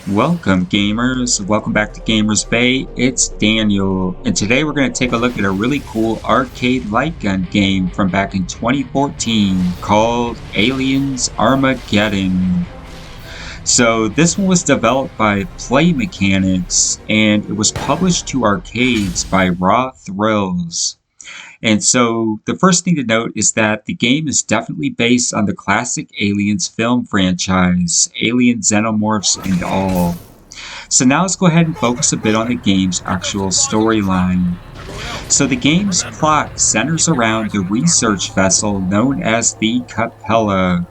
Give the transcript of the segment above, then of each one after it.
Welcome gamers, welcome back to Gamers Bay, it's Daniel, and today we're going to take a look at a really cool arcade light gun game from back in 2014 called Aliens Armageddon. So this one was developed by Mechanix and it was published to arcades by Raw Thrills. And so the first thing to note is that the game is definitely based on the classic Aliens film franchise, Alien Xenomorphs and all. So now let's go ahead and focus a bit on the game's actual storyline. So the game's plot centers around the research vessel known as the Capella,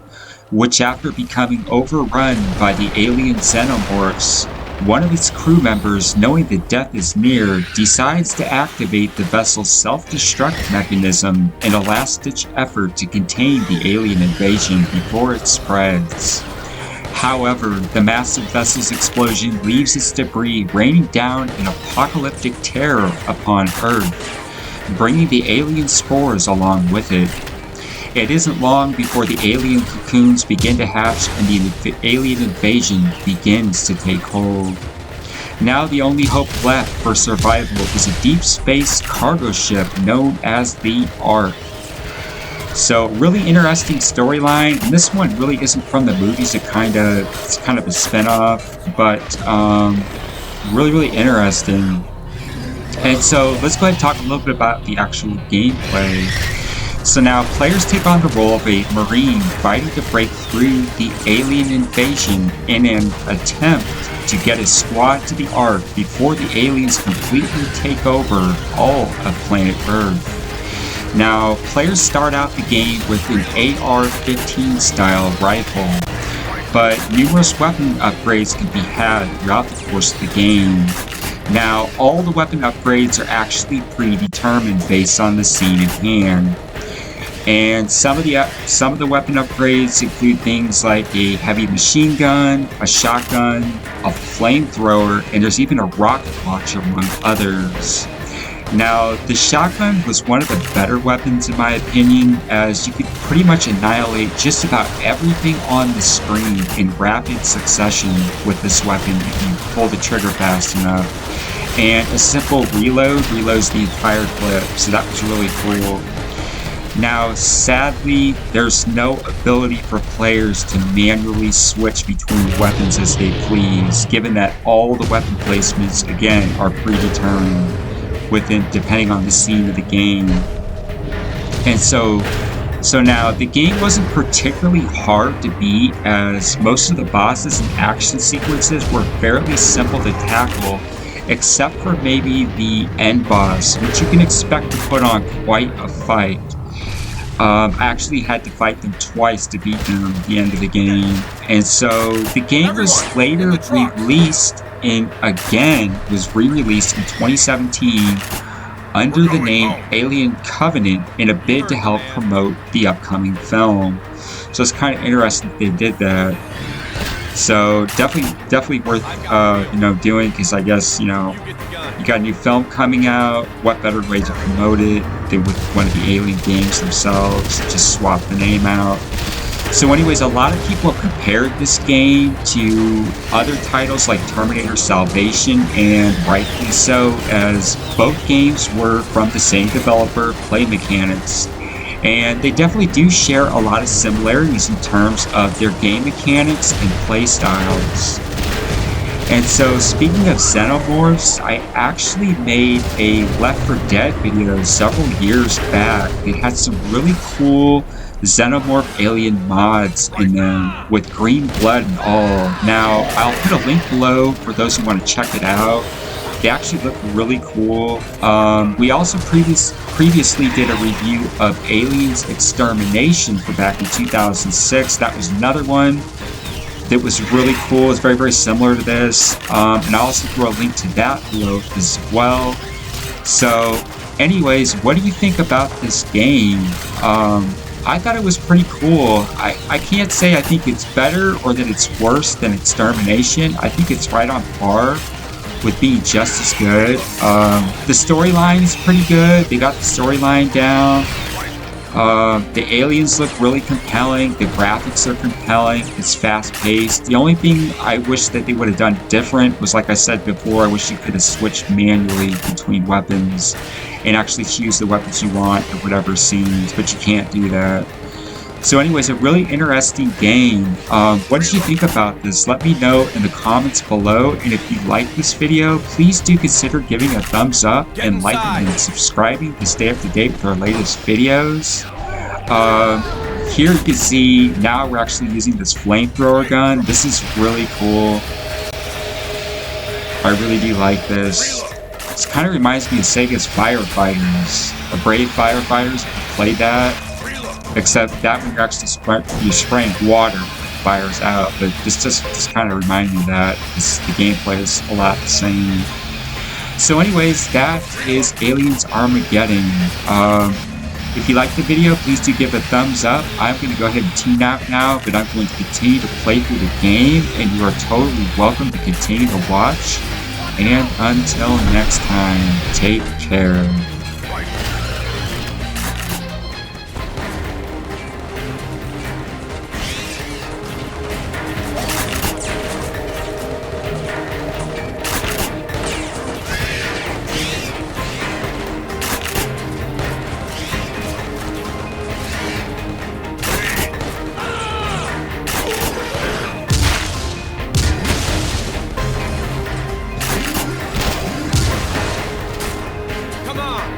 which after becoming overrun by the alien Xenomorphs, one of its crew members, knowing that death is near, decides to activate the vessel's self-destruct mechanism in a last-ditch effort to contain the alien invasion before it spreads. However, the massive vessel's explosion leaves its debris raining down in apocalyptic terror upon Earth, bringing the alien spores along with it. It isn't long before the alien cocoons begin to hatch and the alien invasion begins to take hold. Now the only hope left for survival is a deep space cargo ship known as the Ark. So really interesting storyline, and this one really isn't from the movies, it's kind of a spin-off, but really interesting. And so let's go ahead and talk a little bit about the actual gameplay. So now players take on the role of a Marine fighting to break through the alien invasion in an attempt to get a squad to the Ark before the aliens completely take over all of planet Earth. Now, players start out the game with an AR-15 style rifle, but numerous weapon upgrades can be had throughout the course of the game. Now, all the weapon upgrades are actually predetermined based on the scene at hand. And some of the weapon upgrades include things like a heavy machine gun, a shotgun, a flamethrower, and there's even a rocket launcher among others. Now, the shotgun was one of the better weapons in my opinion, as you could pretty much annihilate just about everything on the screen in rapid succession with this weapon if you pull the trigger fast enough. And a simple reload reloads the entire clip, so that was really cool. Now, sadly, there's no ability for players to manually switch between weapons as they please, given that all the weapon placements, again, are predetermined depending on the scene of the game. And so now, the game wasn't particularly hard to beat, as most of the bosses and action sequences were fairly simple to tackle, except for maybe the end boss, which you can expect to put on quite a fight. I actually had to fight them twice to beat them at the end of the game. And so the game was later re-released in 2017 under the name Alien Covenant in a bid to help promote the upcoming film. So it's kind of interesting that they did that. So definitely worth doing, because I guess you got a new film coming out. What better way to promote it than with one of the Alien games themselves? Just swap the name out. So anyways, a lot of people have compared this game to other titles like Terminator Salvation, and rightfully so, as both games were from the same developer, Mechanix. And they definitely do share a lot of similarities in terms of their game mechanics and play styles. And so, speaking of Xenomorphs, I actually made a Left 4 Dead video several years back. It had some really cool Xenomorph alien mods in them with green blood and all. Now, I'll put a link below for those who want to check it out. They actually look really cool. We also previously did a review of Aliens Extermination for back in 2006. That was another one that was really cool. It's very similar to this. And I'll also throw a link to that below as well. So anyways, what do you think about this game? I thought it was pretty cool. I can't say I think it's better or that it's worse than Extermination. I think it's right on par with being just as good. The storyline is pretty good. They got the storyline down. The aliens look really compelling. The graphics are compelling. It's fast-paced. The only thing I wish that they would have done different was, like I said before, I wish you could have switched manually between weapons and actually choose the weapons you want at whatever scenes, but you can't do that. So anyways, a really interesting game. What did you think about this? Let me know in the comments below, and if you like this video, please do consider giving a thumbs up and liking and subscribing to stay up to date with our latest videos. Here you can see now we're actually using this flamethrower gun. This is really cool. I really do like this. This kind of reminds me of Sega's Firefighters. A Brave Firefighters, if you played that. Except that one you're actually spraying water fires out, but this just kind of reminded me of that. The gameplay is a lot the same. So anyways, that is Aliens Armageddon. If you liked the video, please do give a thumbs up. I'm going to go ahead and tune out now, but I'm going to continue to play through the game, and you are totally welcome to continue to watch. And until next time, take care. Come on!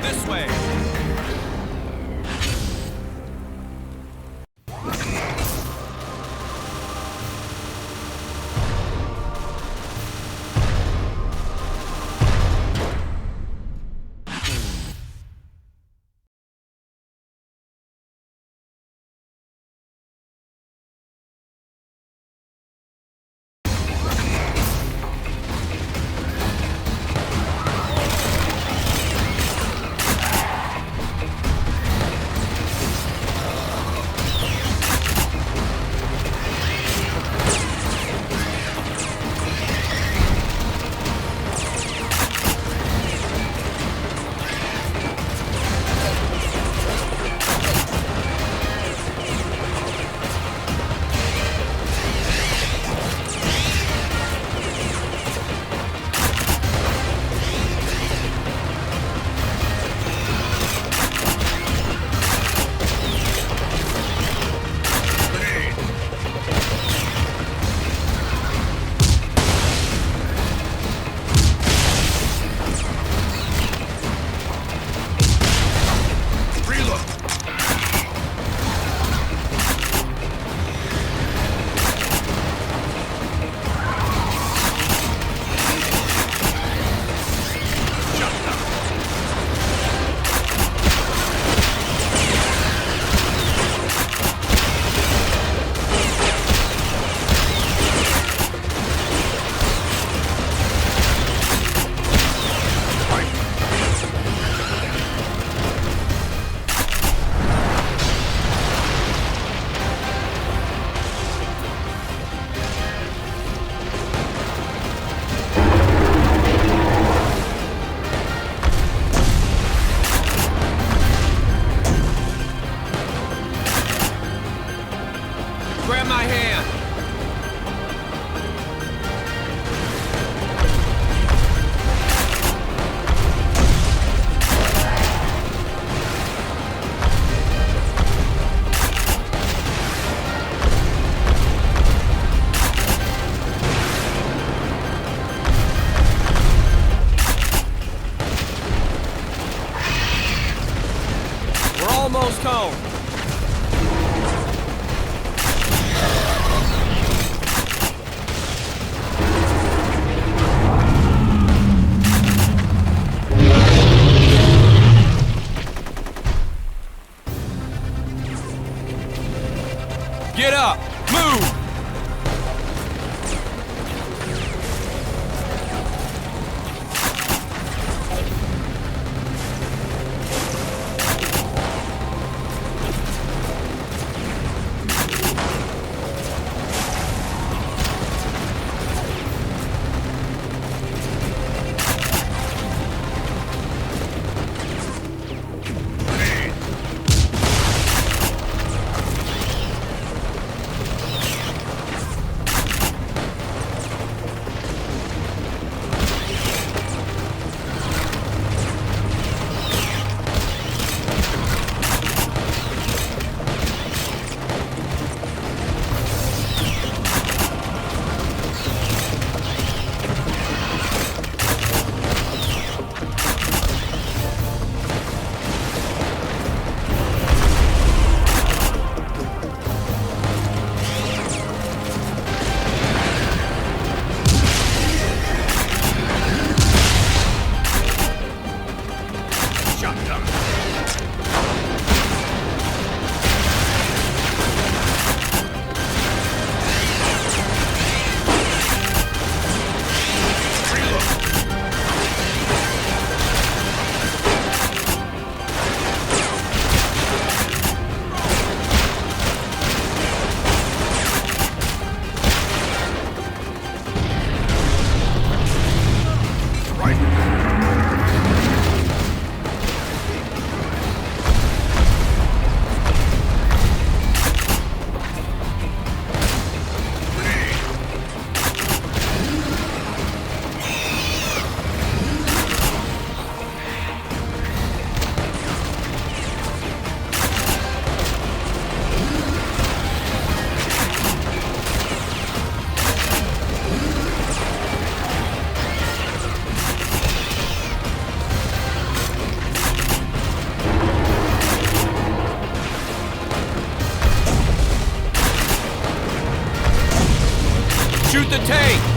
Shoot the tank!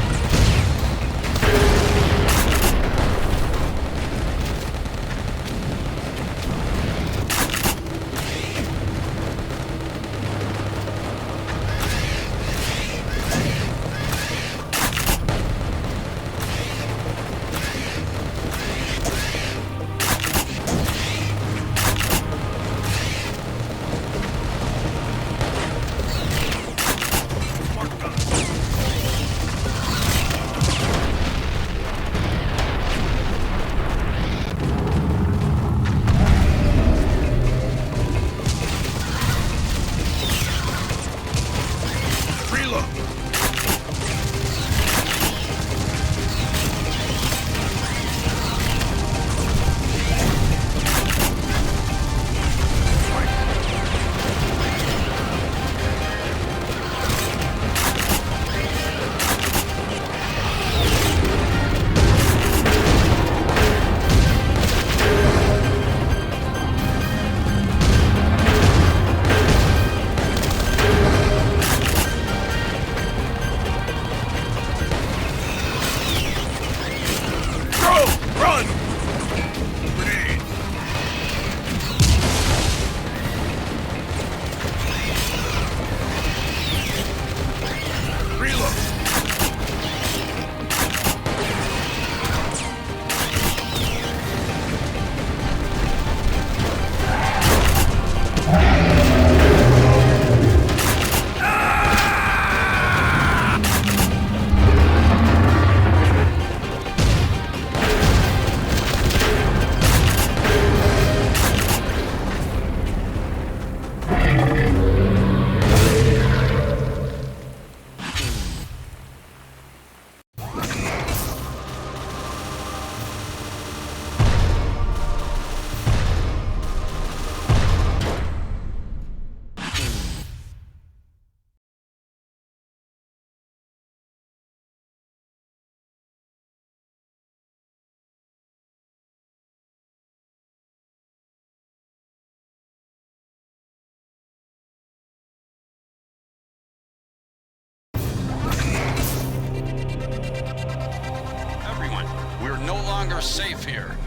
We're no longer safe here.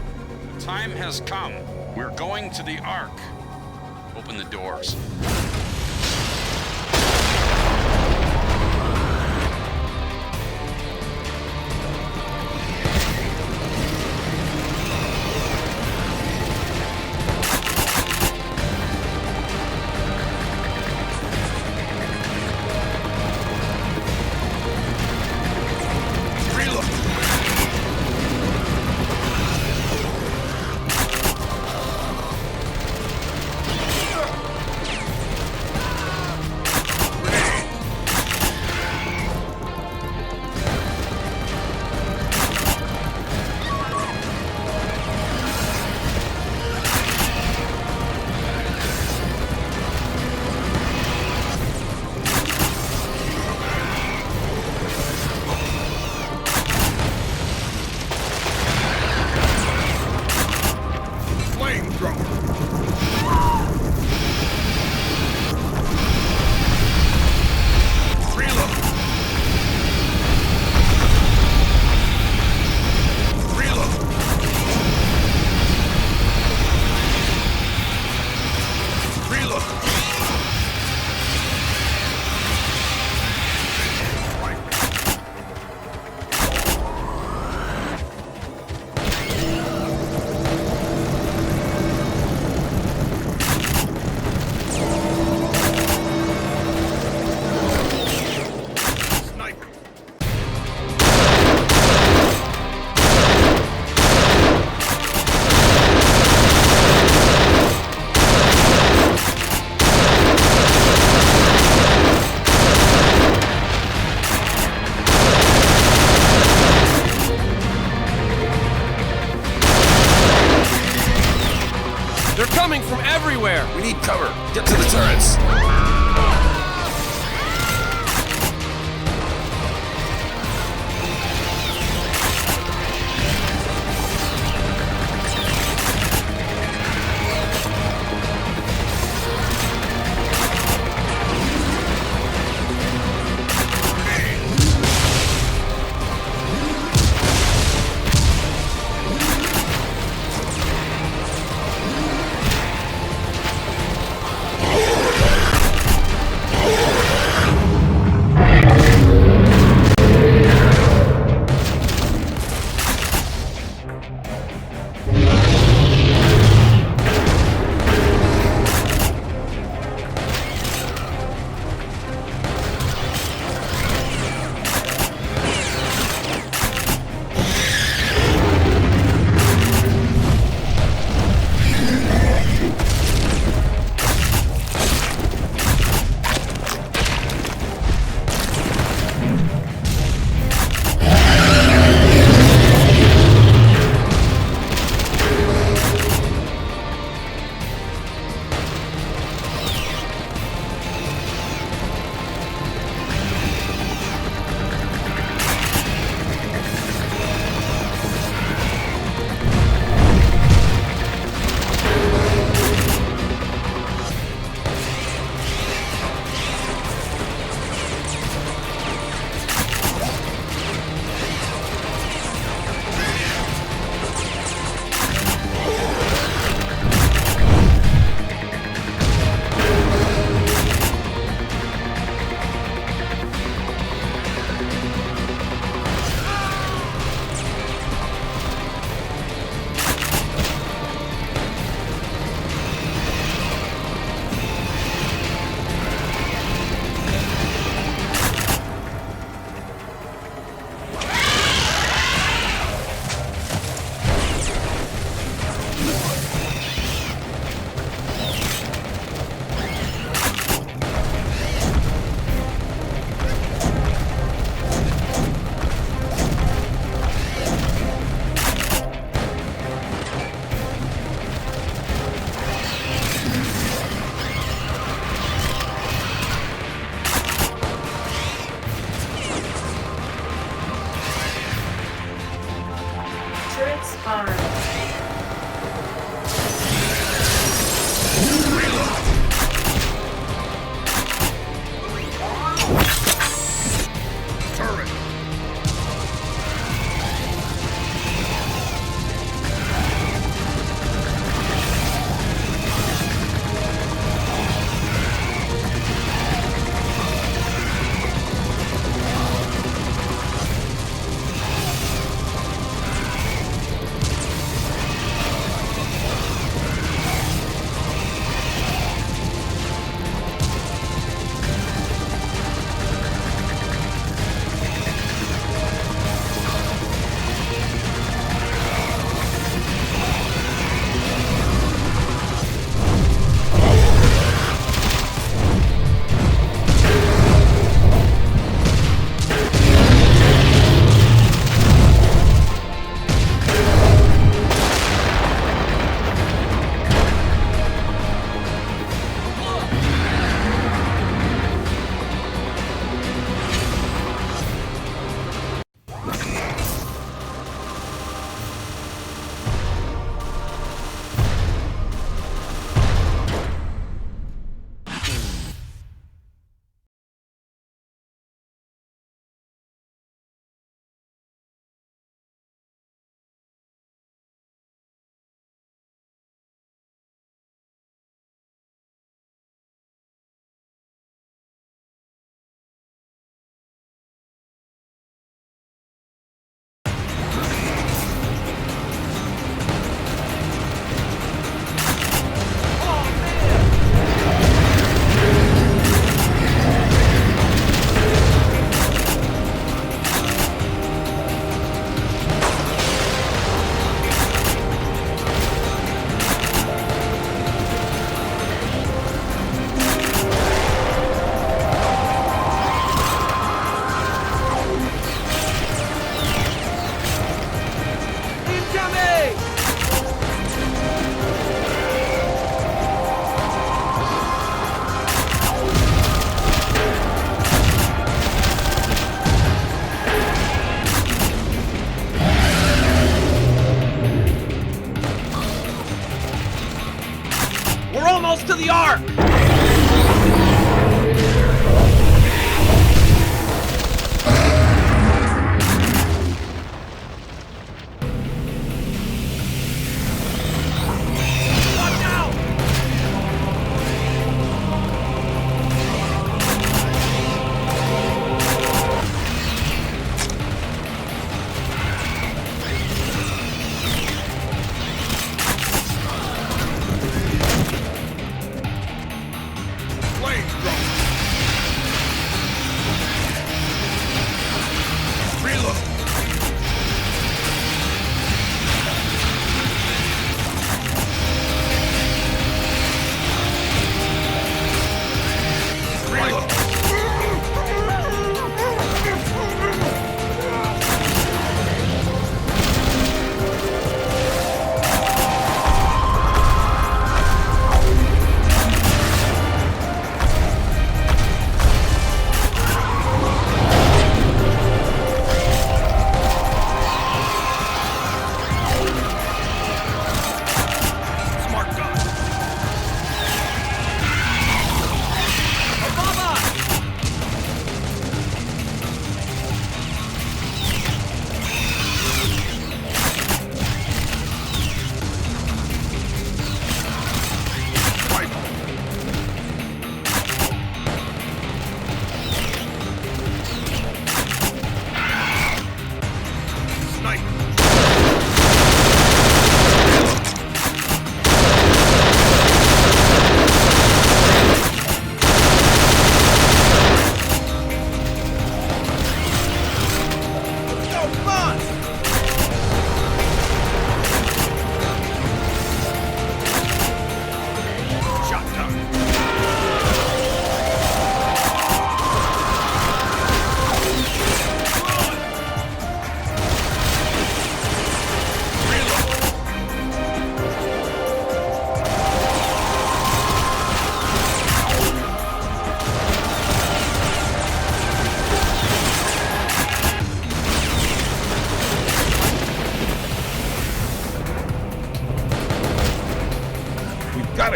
The time has come. We're going to the Ark. Open the doors. Coming from everywhere! We need cover. Get to the turrets. Turret.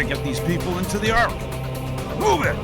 get these people into the Ark. Move it!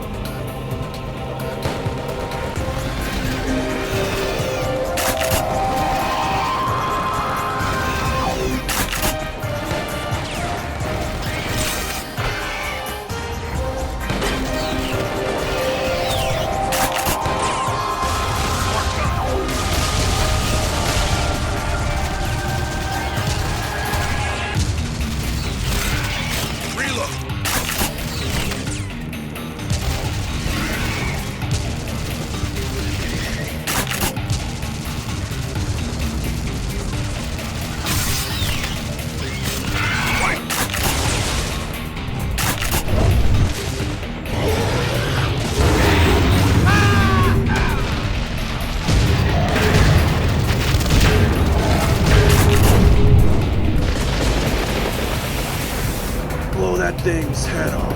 Blow that thing's head off.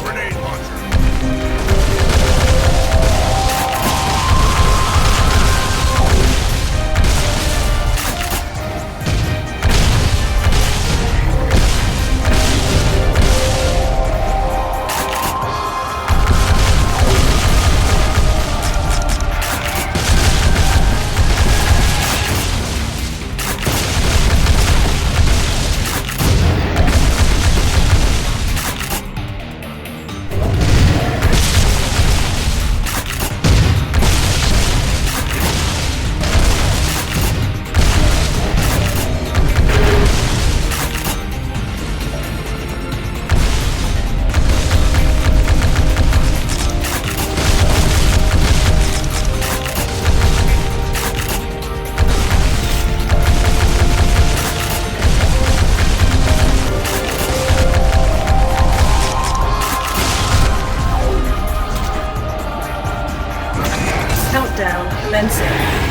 Grenade launcher. Countdown commencing.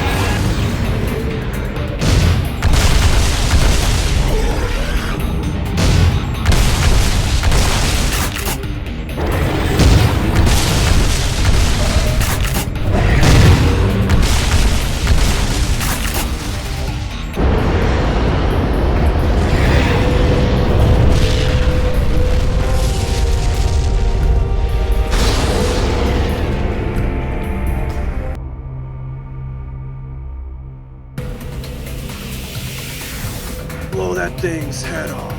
Blow that thing's head off.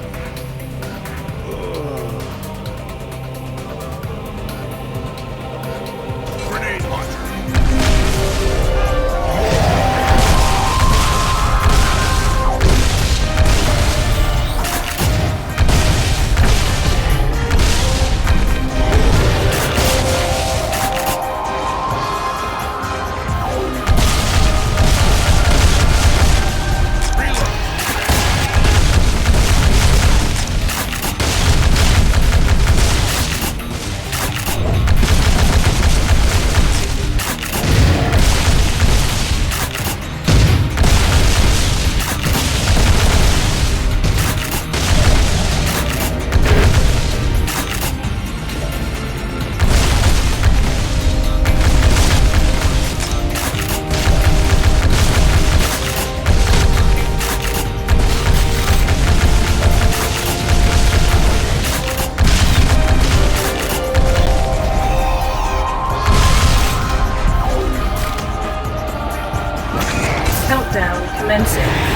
Grenade launcher. Countdown commencing.